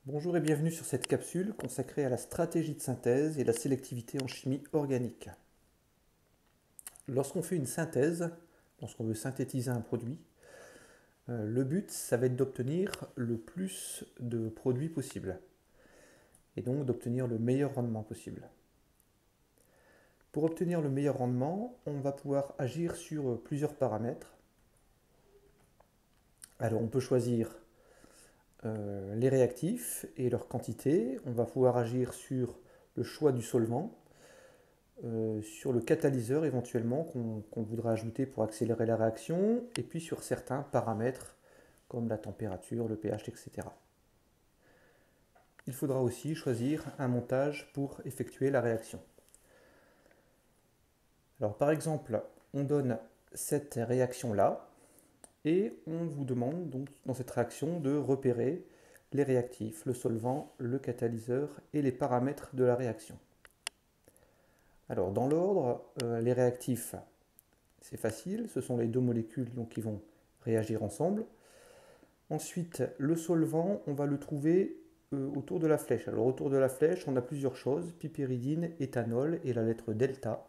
Bonjour et bienvenue sur cette capsule consacrée à la stratégie de synthèse et la sélectivité en chimie organique. Lorsqu'on fait une synthèse, lorsqu'on veut synthétiser un produit, le but, ça va être d'obtenir le plus de produits possible et donc d'obtenir le meilleur rendement possible. Pour obtenir le meilleur rendement, on va pouvoir agir sur plusieurs paramètres. Alors on peut choisir les réactifs et leur quantité, on va pouvoir agir sur le choix du solvant, sur le catalyseur éventuellement qu'on voudra ajouter pour accélérer la réaction, et puis sur certains paramètres comme la température, le pH, etc. Il faudra aussi choisir un montage pour effectuer la réaction. Alors par exemple, on donne cette réaction-là, et on vous demande donc dans cette réaction de repérer les réactifs, le solvant, le catalyseur et les paramètres de la réaction. Alors dans l'ordre, les réactifs, c'est facile, ce sont les deux molécules donc, qui vont réagir ensemble. Ensuite, le solvant, on va le trouver autour de la flèche. Alors autour de la flèche, on a plusieurs choses, piperidine, éthanol et la lettre delta.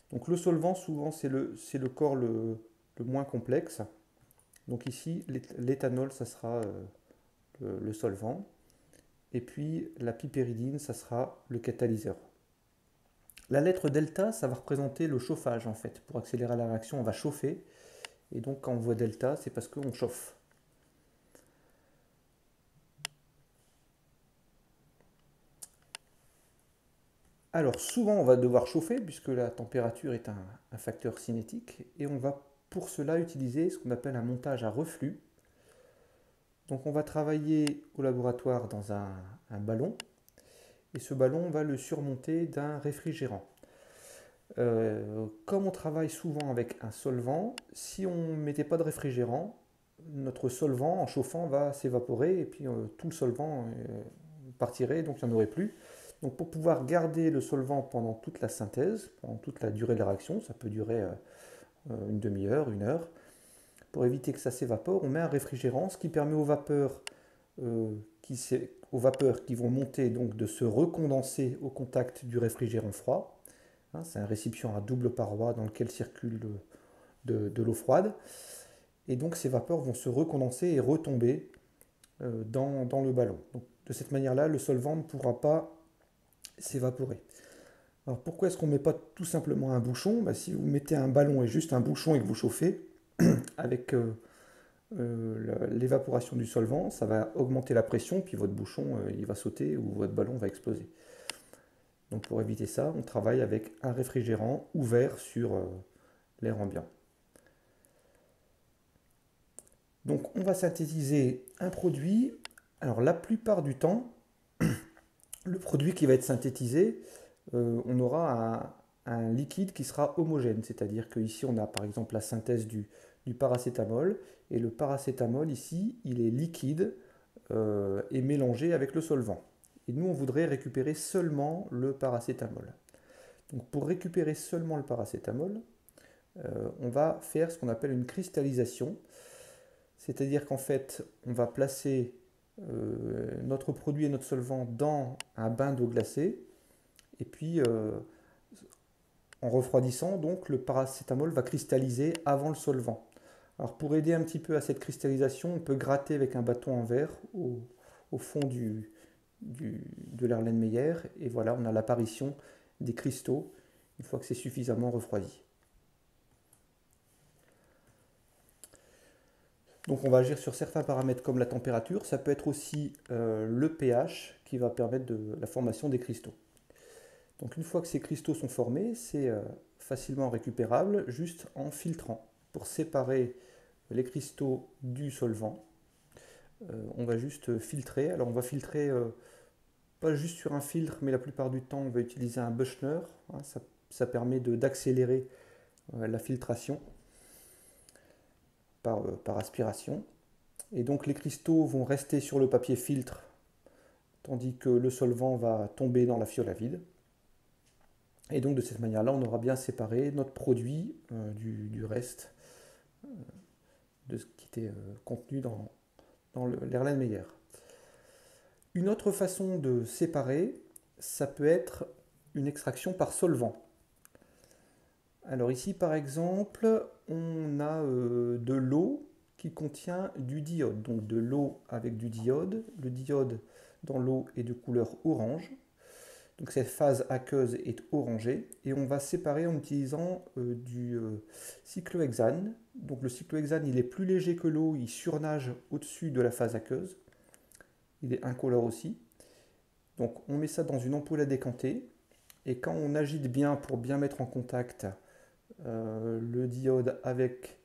Donc le solvant, souvent, c'est le corps le moins complexe. Donc ici, l'éthanol, ça sera le solvant. Et puis la piperidine, ça sera le catalyseur. La lettre delta, ça va représenter le chauffage en fait. Pour accélérer la réaction, on va chauffer. Et donc quand on voit delta, c'est parce qu'on chauffe. Alors souvent on va devoir chauffer puisque la température est un facteur cinétique et on va pour cela utiliser ce qu'on appelle un montage à reflux. Donc on va travailler au laboratoire dans un ballon et ce ballon on va le surmonter d'un réfrigérant. Comme on travaille souvent avec un solvant, si on ne mettait pas de réfrigérant, notre solvant en chauffant va s'évaporer et puis tout le solvant partirait, donc il n'y en aurait plus. Donc pour pouvoir garder le solvant pendant toute la synthèse, pendant toute la durée de la réaction, ça peut durer une demi-heure, une heure, pour éviter que ça s'évapore, on met un réfrigérant, ce qui permet euh, aux vapeurs qui vont monter donc de se recondenser au contact du réfrigérant froid. Hein, c'est un récipient à double paroi dans lequel circule de l'eau froide. Et donc ces vapeurs vont se recondenser et retomber dans le ballon. Donc, de cette manière-là, le solvant ne pourra pas s'évaporer. Alors pourquoi est-ce qu'on ne met pas tout simplement un bouchon? Si vous mettez un ballon et juste un bouchon et que vous chauffez, avec l'évaporation du solvant, ça va augmenter la pression, puis votre bouchon il va sauter ou votre ballon va exploser. Donc pour éviter ça, on travaille avec un réfrigérant ouvert sur l'air ambiant. Donc on va synthétiser un produit. Alors la plupart du temps, le produit qui va être synthétisé, on aura un liquide qui sera homogène. C'est-à-dire qu'ici on a par exemple la synthèse du paracétamol. Et le paracétamol ici, il est liquide et mélangé avec le solvant. Et nous on voudrait récupérer seulement le paracétamol. Donc pour récupérer seulement le paracétamol, on va faire ce qu'on appelle une cristallisation. C'est-à-dire qu'en fait, on va placer notre produit et notre solvant dans un bain d'eau glacée. Et puis, en refroidissant, donc, le paracétamol va cristalliser avant le solvant. Alors, pour aider un petit peu à cette cristallisation, on peut gratter avec un bâton en verre au fond de l'Erlenmeyer. Et voilà, on a l'apparition des cristaux une fois que c'est suffisamment refroidi. Donc on va agir sur certains paramètres comme la température. Ça peut être aussi le pH qui va permettre la formation des cristaux. Donc une fois que ces cristaux sont formés, c'est facilement récupérable juste en filtrant. Pour séparer les cristaux du solvant, on va juste filtrer. Alors on va filtrer pas juste sur un filtre, mais la plupart du temps on va utiliser un Büchner. Hein, ça permet d'accélérer la filtration par aspiration. Et donc les cristaux vont rester sur le papier filtre, tandis que le solvant va tomber dans la fiole à vide. Et donc de cette manière-là, on aura bien séparé notre produit du reste de ce qui était contenu dans l'Erlenmeyer. Une autre façon de séparer, ça peut être une extraction par solvant. Alors ici, par exemple, on a de l'eau qui contient du diode. Donc de l'eau avec du diode. Le diode dans l'eau est de couleur orange. Donc cette phase aqueuse est orangée. Et on va séparer en utilisant du cyclohexane. Donc le cyclohexane, il est plus léger que l'eau, il surnage au-dessus de la phase aqueuse. Il est incolore aussi. Donc on met ça dans une ampoule à décanter. Et quand on agite bien pour bien mettre en contact le diode avec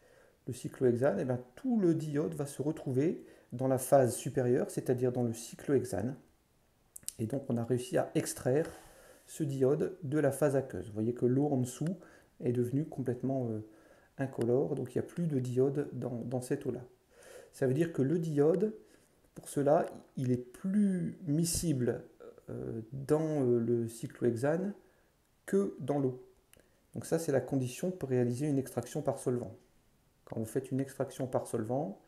le cyclohexane, et bien, tout le diode va se retrouver dans la phase supérieure, c'est-à-dire dans le cyclohexane. Et donc on a réussi à extraire ce diode de la phase aqueuse. Vous voyez que l'eau en dessous est devenue complètement incolore, donc il n'y a plus de diode dans cette eau-là. Ça veut dire que le diode, pour cela, il est plus miscible dans le cyclohexane que dans l'eau. Donc ça, c'est la condition pour réaliser une extraction par solvant. Quand vous faites une extraction par solvant,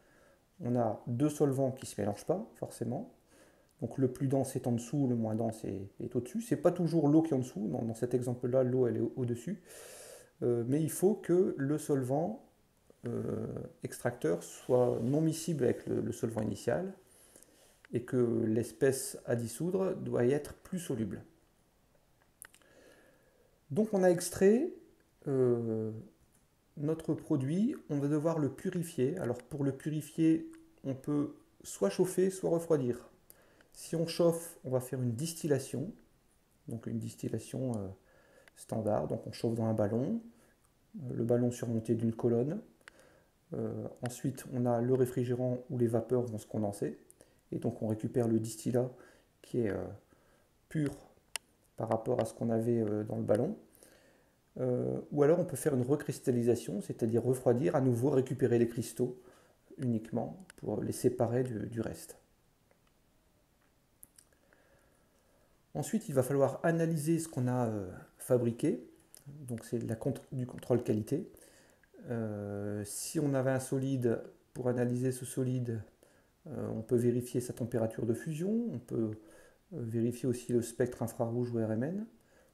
on a deux solvants qui ne se mélangent pas, forcément. Donc le plus dense est en dessous, le moins dense est au-dessus. Ce n'est pas toujours l'eau qui est en dessous. Dans cet exemple-là, l'eau, elle est au-dessus. Mais il faut que le solvant extracteur soit non miscible avec le solvant initial et que l'espèce à dissoudre doit y être plus soluble. Donc on a extrait notre produit, on va devoir le purifier. Alors pour le purifier, on peut soit chauffer, soit refroidir. Si on chauffe, on va faire une distillation, donc une distillation standard. Donc on chauffe dans un ballon, le ballon surmonté d'une colonne. Ensuite, on a le réfrigérant où les vapeurs vont se condenser. Et donc on récupère le distillat qui est pur par rapport à ce qu'on avait dans le ballon. Ou alors on peut faire une recristallisation, c'est-à-dire refroidir, à nouveau récupérer les cristaux uniquement pour les séparer du reste. Ensuite, il va falloir analyser ce qu'on a fabriqué, donc c'est du contrôle qualité. Si on avait un solide, pour analyser ce solide, on peut vérifier sa température de fusion, on peut vérifier aussi le spectre infrarouge ou RMN,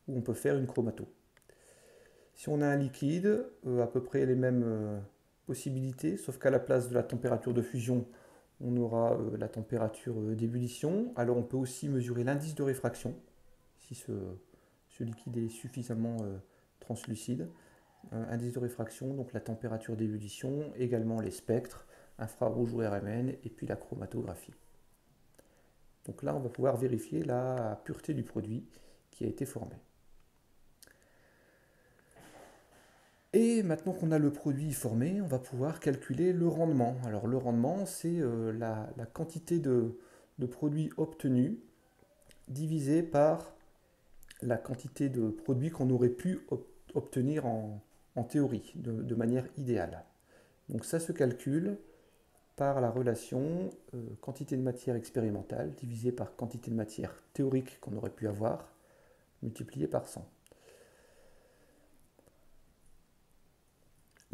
ou on peut faire une chromato. Si on a un liquide, à peu près les mêmes possibilités, sauf qu'à la place de la température de fusion, on aura la température d'ébullition. Alors on peut aussi mesurer l'indice de réfraction, si ce liquide est suffisamment translucide. Indice de réfraction, donc la température d'ébullition, également les spectres, infrarouge ou RMN, et puis la chromatographie. Donc là, on va pouvoir vérifier la pureté du produit qui a été formé. Et maintenant qu'on a le produit formé, on va pouvoir calculer le rendement. Alors le rendement, c'est la quantité de produit obtenu divisé par la quantité de produits qu'on aurait pu obtenir en théorie, de manière idéale. Donc ça se calcule par la relation quantité de matière expérimentale divisée par quantité de matière théorique qu'on aurait pu avoir, multiplié par 100.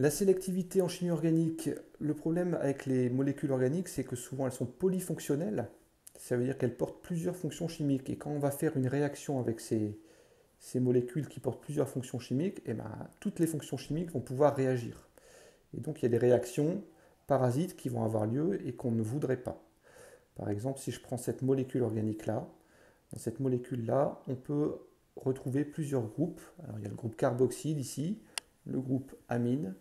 La sélectivité en chimie organique, le problème avec les molécules organiques, c'est que souvent elles sont polyfonctionnelles. Ça veut dire qu'elles portent plusieurs fonctions chimiques. Et quand on va faire une réaction avec ces molécules qui portent plusieurs fonctions chimiques, eh ben, toutes les fonctions chimiques vont pouvoir réagir. Et donc il y a des réactions parasites qui vont avoir lieu et qu'on ne voudrait pas. Par exemple, si je prends cette molécule organique-là, dans cette molécule-là, on peut retrouver plusieurs groupes. Alors il y a le groupe carboxyle ici, le groupe amine,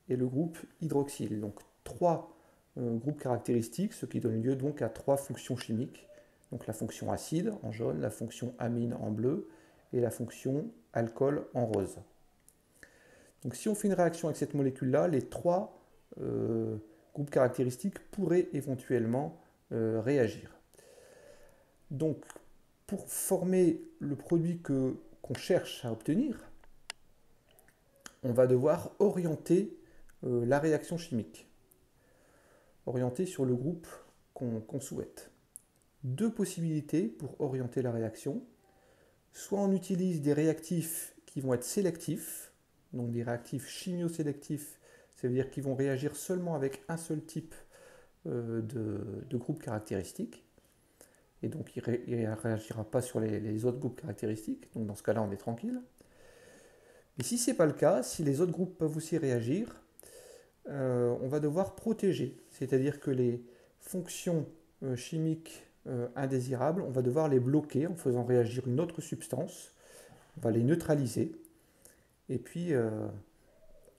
et le groupe hydroxyle. Donc trois groupes caractéristiques, ce qui donne lieu donc à trois fonctions chimiques. Donc la fonction acide en jaune, la fonction amine en bleu et la fonction alcool en rose. Donc si on fait une réaction avec cette molécule-là, les trois groupes caractéristiques pourraient éventuellement réagir. Donc pour former le produit qu'on cherche à obtenir, on va devoir orienter la réaction chimique, orientée sur le groupe qu'on souhaite. Deux possibilités pour orienter la réaction. Soit on utilise des réactifs qui vont être sélectifs, donc des réactifs chimiosélectifs, ça veut dire qu'ils vont réagir seulement avec un seul type de groupe caractéristique. et donc il ne réagira pas sur les autres groupes caractéristiques. Donc dans ce cas-là, on est tranquille. Mais si ce n'est pas le cas, si les autres groupes peuvent aussi réagir, on va devoir protéger. C'est-à-dire que les fonctions chimiques indésirables, on va devoir les bloquer en faisant réagir une autre substance. On va les neutraliser. Et puis,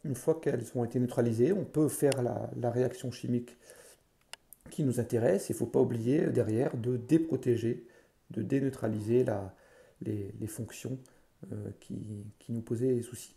une fois qu'elles ont été neutralisées, on peut faire la réaction chimique qui nous intéresse. Il ne faut pas oublier derrière de déprotéger, de déneutraliser les fonctions qui nous posaient des soucis.